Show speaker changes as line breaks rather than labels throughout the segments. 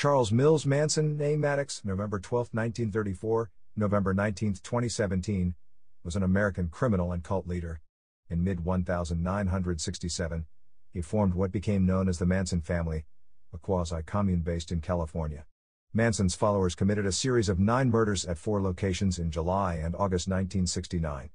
Charles Milles Manson, née Maddox, November 12, 1934, November 19, 2017, was an American criminal and cult leader. In mid-1967, he formed what became known as the Manson Family, a quasi-commune based in California. Manson's followers committed a series of 9 murders at 4 locations in July and August 1969.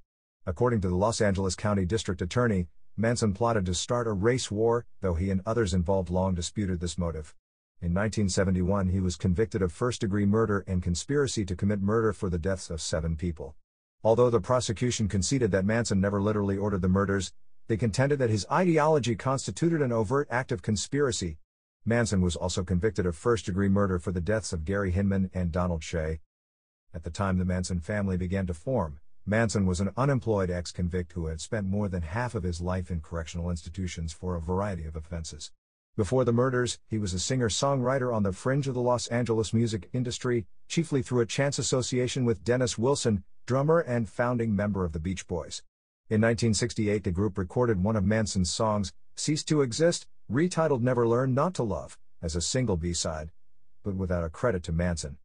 According to the Los Angeles County District Attorney, Manson plotted to start a race war, though he and others involved long disputed this motive. In 1971 he was convicted of first-degree murder and conspiracy to commit murder for the deaths of 7 people. Although the prosecution conceded that Manson never literally ordered the murders, they contended that his ideology constituted an overt act of conspiracy. Manson was also convicted of first-degree murder for the deaths of Gary Hinman and Donald Shea. At the time the Manson family began to form, Manson was an unemployed ex-convict who had spent more than half of his life in correctional institutions for a variety of offenses. Before the murders, he was a singer-songwriter on the fringe of the Los Angeles music industry, chiefly through a chance association with Dennis Wilson, drummer and founding member of the Beach Boys. In 1968 the group recorded one of Manson's songs, Cease to Exist, retitled Never Learn Not to Love, as a single B-side, but without a credit to Manson.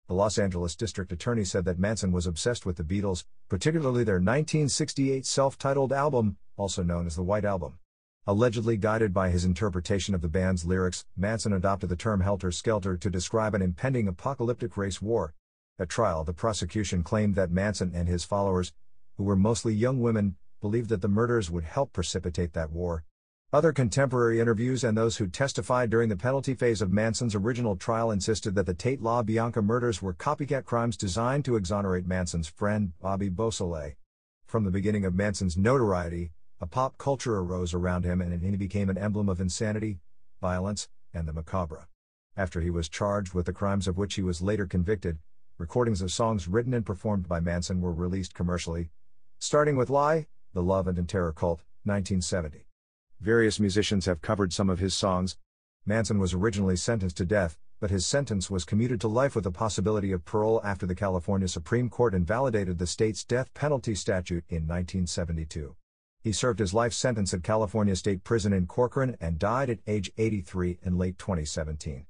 The Los Angeles District Attorney said that Manson was obsessed with the Beatles, particularly their 1968 self-titled album, also known as the White Album. Allegedly guided by his interpretation of the band's lyrics, Manson adopted the term helter-skelter to describe an impending apocalyptic race war. At trial, the prosecution claimed that Manson and his followers, who were mostly young women, believed that the murders would help precipitate that war. Other contemporary interviews and those who testified during the penalty phase of Manson's original trial insisted that the Tate LaBianca murders were copycat crimes designed to exonerate Manson's friend, Bobby Beausoleil. From the beginning of Manson's notoriety, a pop culture arose around him and he became an emblem of insanity, violence, and the macabre. After he was charged with the crimes of which he was later convicted, recordings of songs written and performed by Manson were released commercially, starting with Lie, The Love and Terror Cult, 1970. Various musicians have covered some of his songs. Manson was originally sentenced to death, but his sentence was commuted to life with the possibility of parole after the California Supreme Court invalidated the state's death penalty statute in 1972. He served his life sentence at California State Prison in Corcoran and died at age 83 in late 2017.